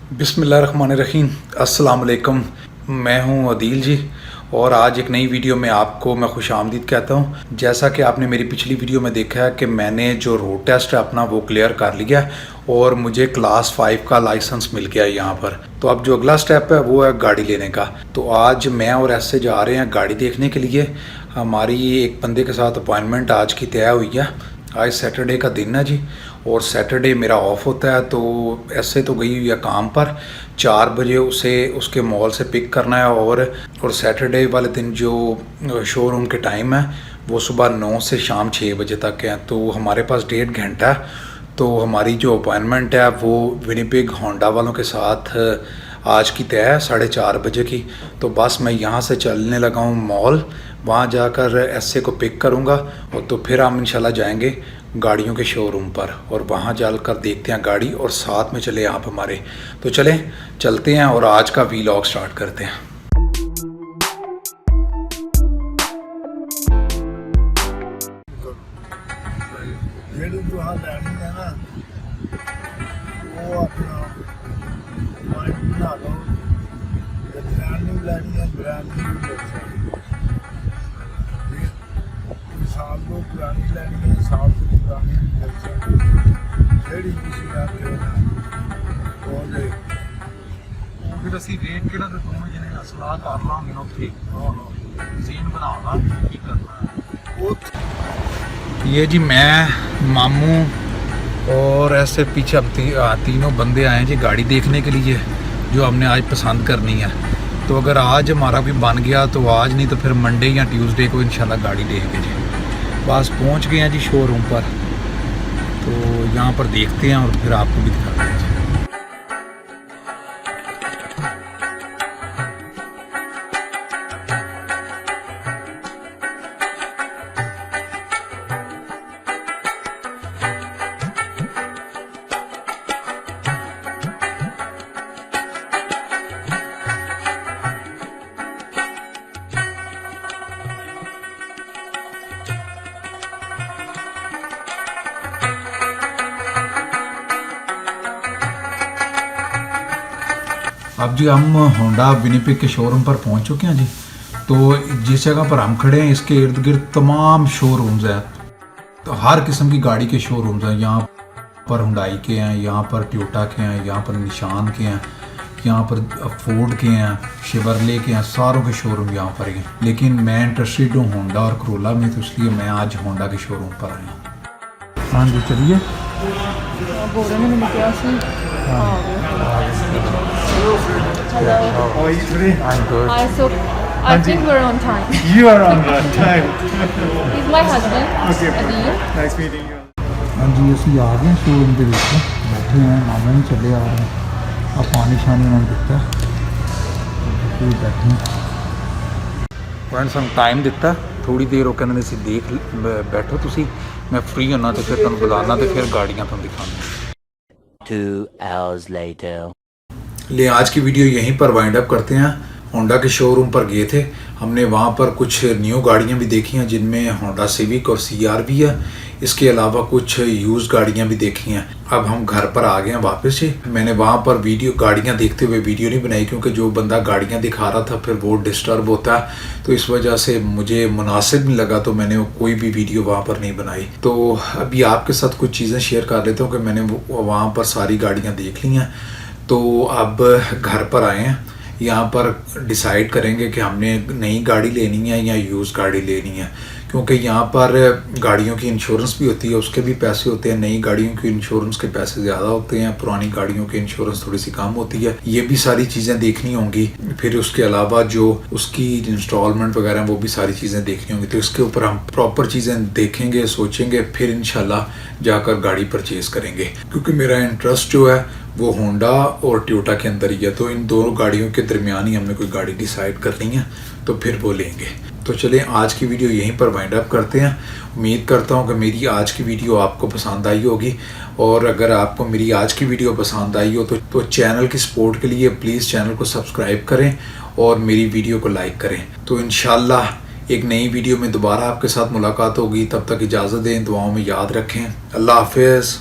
बिस्मिल्लाहिर्रहमानिर्रहीम। अस्सलाम वालेकुम। मैं हूं अदील जी और आज एक नई वीडियो में आपको मैं खुशामदीद कहता हूं। जैसा कि आपने मेरी पिछली वीडियो में देखा है कि मैंने जो रोड टेस्ट है अपना वो क्लियर कर लिया है और मुझे क्लास 5 का लाइसेंस मिल गया है यहाँ पर। तो अब जो अगला स्टेप है वो है गाड़ी लेने का। तो आज मैं और ऐसे जा रहे हैं गाड़ी देखने के लिए। हमारी एक बंदे के साथ अपॉइंटमेंट आज की तय हुई है। आज सैटरडे का दिन है जी और सैटरडे मेरा ऑफ होता है। तो ऐसे तो गई हुई है काम पर, 4 बजे उसे उसके मॉल से पिक करना है और सैटरडे वाले दिन जो शोरूम के टाइम है वो सुबह 9 से शाम 6 बजे तक है। तो हमारे पास 1.5 घंटा है। तो हमारी जो अपॉइंटमेंट है वो विनिपेग होंडा वालों के साथ आज की तय है 4:30 बजे की। तो बस मैं यहाँ से चलने लगा हूँ मॉल, वहाँ जाकर ऐसे को पिक करूँगा और तो फिर हम इंशाल्लाह जाएंगे गाड़ियों के शोरूम पर और वहाँ जाकर देखते हैं गाड़ी और साथ में चले आप हमारे। तो चलते हैं और आज का वीलॉग स्टार्ट करते हैं। फिर ਅਸੀਂ ਵੇਖ ਕੇ ਨਾ ਤੇ ਦੋਵੇਂ ਜਣੇ ਸਲਾਹ ਕਰ ਲਾਂਗੇ ਨਾ ਉੱਥੇ ਸੀਨ ਬਣਾ ਲਾਂਗੇ ਕੀ करना है। ये जी मैं मामू और ऐसे पीछे हम तीनों बंदे आए हैं जी गाड़ी देखने के लिए जो हमने आज पसंद करनी है। तो अगर आज हमारा भी बन गया तो आज, नहीं तो फिर मंडे या ट्यूसडे को इंशाल्लाह गाड़ी देंगे जी। बस पहुंच गए हैं जी शोरूम पर। तो यहाँ पर देखते हैं और फिर आपको भी दिखाते हैं जी। अब जी हम होंडा विनिपेग के शोरूम पर पहुंच चुके हैं जी। तो जिस जगह पर हम खड़े हैं इसके इर्द गिर्द तमाम शोरूम्स हैं। तो हर किस्म की गाड़ी के शोरूम्स हैं। यहाँ पर हुंडई के हैं, यहाँ पर टोयोटा के हैं, यहाँ पर निशान के हैं, यहाँ पर फोर्ड के हैं, शेवरले के हैं, सारों के शोरूम यहाँ पर हैं। लेकिन मैं इंटरेस्टेड हूँ होंडा और करोला में, तो इसलिए मैं आज होंडा के शोरूम पर आया। हाँ जी चलिए। Hello. How are you today? I'm good. Hi, so I think we're on time. You are on time. He's my husband. Okay. Adil. Nice meeting you. हाँ जी ਅਸੀਂ ਆ ਗਏ ਸ਼ੋਰੂਮ ਦੇ ਵਿੱਚ, ਬੈਠੇ ਹਾਂ, ਮਾਮਾ ਵੀ ਚੱਲੇ ਆ ਰਹੇ ਆ, ਪਾਣੀ ਸ਼ਾਨੀ ਉਹਨਾਂ ਨੂੰ ਦਿੱਤਾ ਤੇ ਬੈਠੇ ਫਰੈਂਡ ਸਾਨੂੰ ਟਾਈਮ ਦਿੱਤਾ ਥੋੜੀ ਦੇਰ। ਉਹ ਕਹਿੰਦੇ ਸੀ ਦੇਖ ਬੈਠੋ ਤੁਸੀਂ, ਮੈਂ ਫ੍ਰੀ ਹੋਣਾ ਤੇ ਫਿਰ ਤੁਹਾਨੂੰ ਬੁਲਾਣਾ ਤੇ ਫਿਰ गाड़ियाँ ਤੁਹਾਨੂੰ दिखाऊंगा। 2 hours later. ले आज की वीडियो यहीं पर वाइंड अप करते हैं। होंडा के शोरूम पर गए थे हमने, वहाँ पर कुछ न्यू गाड़ियाँ भी देखी हैं जिनमें होंडा सिविक और CR भी है। इसके अलावा कुछ यूज़ गाड़ियाँ भी देखी हैं। अब हम घर पर आ गए हैं वापस से। मैंने वहाँ पर गाड़ियाँ देखते हुए वीडियो नहीं बनाई क्योंकि जो बंदा गाड़ियाँ दिखा रहा था फिर वो डिस्टर्ब होता है, तो इस वजह से मुझे मुनासिब नहीं लगा, तो मैंने कोई भी वीडियो वहाँ पर नहीं बनाई। तो अभी आपके साथ कुछ चीज़ें शेयर कर लेता हूँ कि मैंने वहाँ पर सारी गाड़ियाँ देख ली हैं। तो अब घर पर आए हैं, यहाँ पर डिसाइड करेंगे कि हमने नई गाड़ी लेनी है या यूज़ गाड़ी लेनी है, क्योंकि यहाँ पर गाड़ियों की इंश्योरेंस भी होती है, उसके भी पैसे होते हैं। नई गाड़ियों की इंश्योरेंस के पैसे ज़्यादा होते हैं, पुरानी गाड़ियों की इंश्योरेंस थोड़ी सी कम होती है। ये भी सारी चीज़ें देखनी होंगी। फिर उसके अलावा जो उसकी इंस्टॉलमेंट वगैरह वो भी सारी चीज़ें देखनी होंगी। तो इसके ऊपर हम प्रॉपर चीज़ें देखेंगे, सोचेंगे, फिर इंशाल्लाह जाकर गाड़ी परचेज़ करेंगे, क्योंकि मेरा इंटरेस्ट जो है वो होंडा और टोयोटा के अंदर ही है। तो इन दोनों गाड़ियों के दरमियान ही हमने कोई गाड़ी डिसाइड करनी है, तो फिर वो लेंगे। तो चलिए आज की वीडियो यहीं पर वाइंड अप करते हैं। उम्मीद करता हूँ कि मेरी आज की वीडियो आपको पसंद आई होगी, और अगर आपको मेरी आज की वीडियो पसंद आई हो तो चैनल की सपोर्ट के लिए प्लीज़ चैनल को सब्सक्राइब करें और मेरी वीडियो को लाइक करें। तो इंशाल्लाह एक नई वीडियो में दोबारा आपके साथ मुलाकात होगी। तब तक इजाज़त दें, दुआओं में याद रखें। अल्लाह हाफिज़।